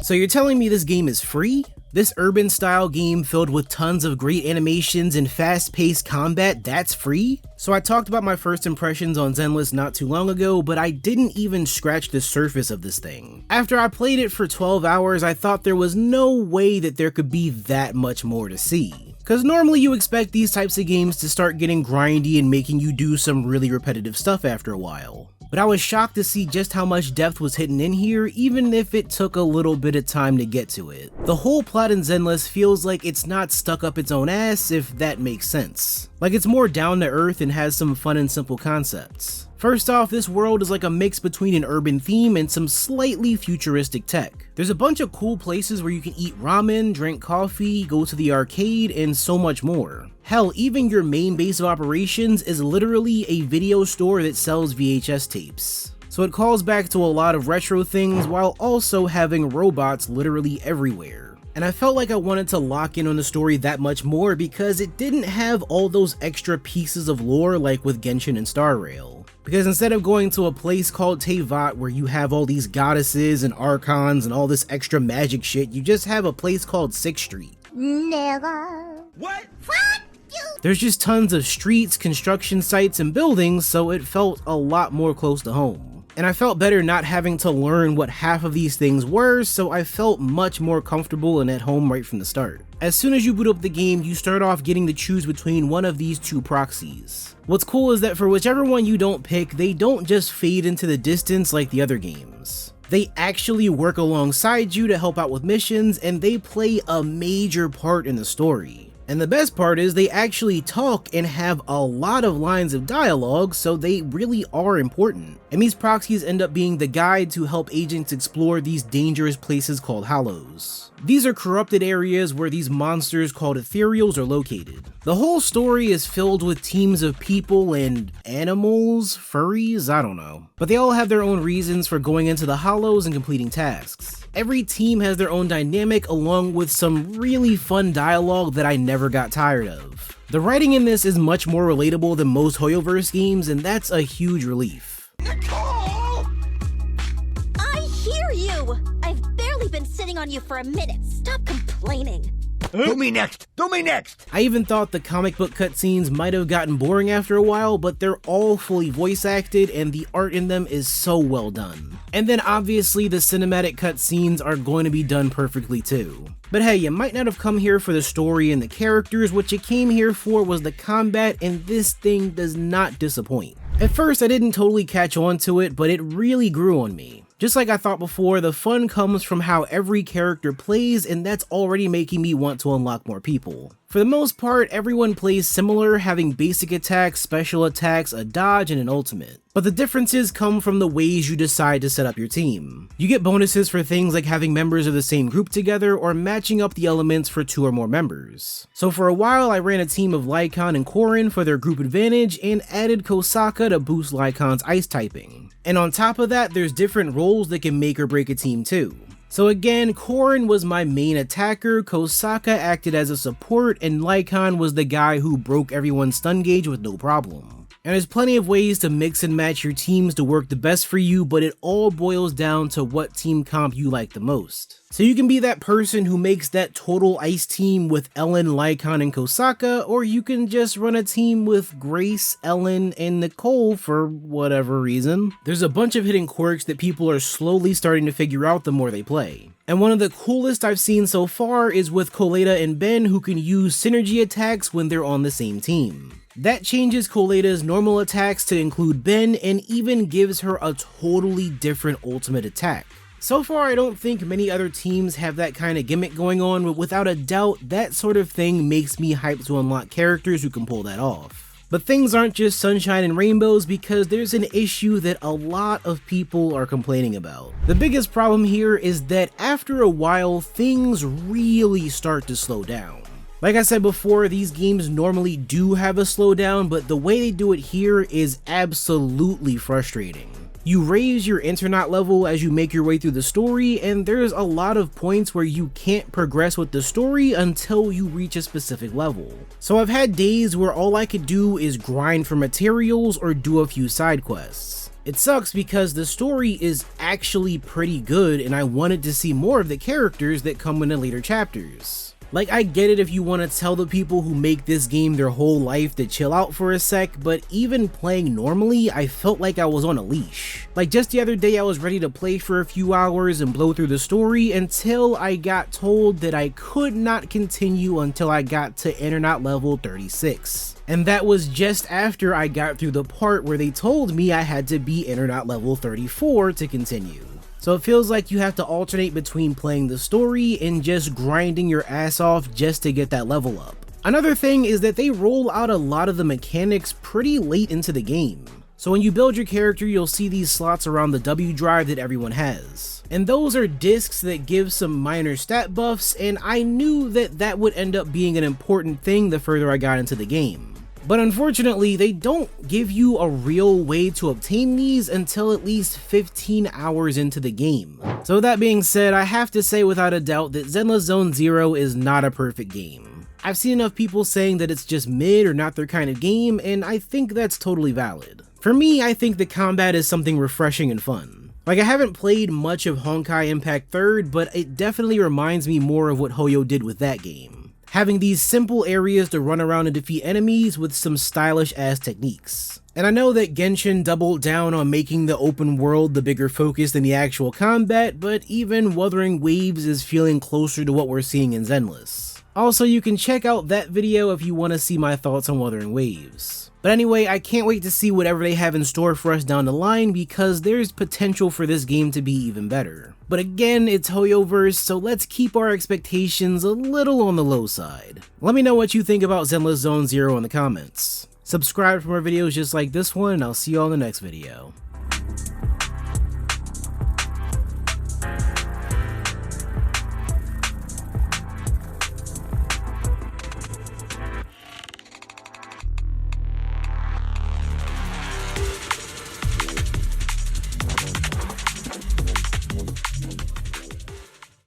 So you're telling me this game is free? This urban style game filled with tons of great animations and fast-paced combat, that's free? So I talked about my first impressions on Zenless not too long ago, but I didn't even scratch the surface of this thing. After I played it for 12 hours, I thought there was no way that there could be that much more to see. Cause normally you expect these types of games to start getting grindy and making you do some really repetitive stuff after a while. But I was shocked to see just how much depth was hidden in here, even if it took a little bit of time to get to it. The whole plot in Zenless feels like it's not stuck up its own ass, if that makes sense. Like it's more down to earth and has some fun and simple concepts. First off, this world is like a mix between an urban theme and some slightly futuristic tech. There's a bunch of cool places where you can eat ramen, drink coffee, go to the arcade, and so much more. Hell, even your main base of operations is literally a video store that sells VHS tapes. So it calls back to a lot of retro things while also having robots literally everywhere. And I felt like I wanted to lock in on the story that much more because it didn't have all those extra pieces of lore like with Genshin and Star Rail. Because instead of going to a place called Teyvat where you have all these goddesses and archons and all this extra magic shit, you just have a place called 6th Street. Never. What? Fuck you. There's just tons of streets, construction sites, and buildings, so it felt a lot more close to home. And I felt better not having to learn what half of these things were, so I felt much more comfortable and at home right from the start. As soon as you boot up the game, you start off getting to choose between one of these two proxies. What's cool is that for whichever one you don't pick, they don't just fade into the distance like the other games. They actually work alongside you to help out with missions, and they play a major part in the story. And the best part is they actually talk and have a lot of lines of dialogue, so they really are important. And these proxies end up being the guide to help agents explore these dangerous places called Hollows. These are corrupted areas where these monsters called ethereals are located. The whole story is filled with teams of people and animals, furries, I don't know. But they all have their own reasons for going into the Hollows and completing tasks. Every team has their own dynamic along with some really fun dialogue that I never got tired of. The writing in this is much more relatable than most Hoyoverse games, and that's a huge relief. Nicole! I hear you. I've barely been sitting on you for a minute. Stop complaining. Do me next! Do me next! I even thought the comic book cutscenes might have gotten boring after a while, but they're all fully voice acted and the art in them is so well done. And then obviously the cinematic cutscenes are going to be done perfectly too. But hey, you might not have come here for the story and the characters, what you came here for was the combat, and this thing does not disappoint. At first I didn't totally catch on to it, but it really grew on me. Just like I thought before, the fun comes from how every character plays, and that's already making me want to unlock more people. For the most part, everyone plays similar, having basic attacks, special attacks, a dodge, and an ultimate. But the differences come from the ways you decide to set up your team. You get bonuses for things like having members of the same group together or matching up the elements for 2 or more members. So for a while I ran a team of Lycon and Korin for their group advantage and added Kosaka to boost Lycon's ice typing. And on top of that, there's different roles that can make or break a team too. So again, Korin was my main attacker, Kosaka acted as a support, and Lycon was the guy who broke everyone's stun gauge with no problem. And there's plenty of ways to mix and match your teams to work the best for you, but it all boils down to what team comp you like the most. So you can be that person who makes that total ice team with Ellen, Lycon, and Kosaka, or you can just run a team with Grace, Ellen, and Nicole for whatever reason. There's a bunch of hidden quirks that people are slowly starting to figure out the more they play. And one of the coolest I've seen so far is with Coleta and Ben, who can use synergy attacks when they're on the same team. That changes Coleta's normal attacks to include Ben and even gives her a totally different ultimate attack. So far I don't think many other teams have that kind of gimmick going on, but without a doubt that sort of thing makes me hyped to unlock characters who can pull that off. But things aren't just sunshine and rainbows because there's an issue that a lot of people are complaining about. The biggest problem here is that after a while things really start to slow down. Like I said before, these games normally do have a slowdown, but the way they do it here is absolutely frustrating. You raise your Internaut level as you make your way through the story, and there's a lot of points where you can't progress with the story until you reach a specific level. So I've had days where all I could do is grind for materials or do a few side quests. It sucks because the story is actually pretty good and I wanted to see more of the characters that come in the later chapters. Like, I get it if you want to tell the people who make this game their whole life to chill out for a sec, but even playing normally, I felt like I was on a leash. Like, just the other day I was ready to play for a few hours and blow through the story until I got told that I could not continue until I got to Internet level 36. And that was just after I got through the part where they told me I had to be Internet level 34 to continue. So it feels like you have to alternate between playing the story and just grinding your ass off just to get that level up. Another thing is that they roll out a lot of the mechanics pretty late into the game. So when you build your character, you'll see these slots around the W drive that everyone has. And those are discs that give some minor stat buffs, and I knew that that would end up being an important thing the further I got into the game. But unfortunately, they don't give you a real way to obtain these until at least 15 hours into the game. So with that being said, I have to say without a doubt that Zenless Zone Zero is not a perfect game. I've seen enough people saying that it's just mid or not their kind of game, and I think that's totally valid. For me, I think the combat is something refreshing and fun. Like, I haven't played much of Honkai Impact 3rd, but it definitely reminds me more of what Hoyo did with that game. Having these simple areas to run around and defeat enemies with some stylish ass techniques. And I know that Genshin doubled down on making the open world the bigger focus than the actual combat, but even Wuthering Waves is feeling closer to what we're seeing in Zenless. Also, you can check out that video if you want to see my thoughts on Wuthering Waves. But anyway, I can't wait to see whatever they have in store for us down the line because there's potential for this game to be even better. But again, it's Hoyoverse, so let's keep our expectations a little on the low side. Let me know what you think about Zenless Zone Zero in the comments. Subscribe for more videos just like this one, and I'll see you all in the next video.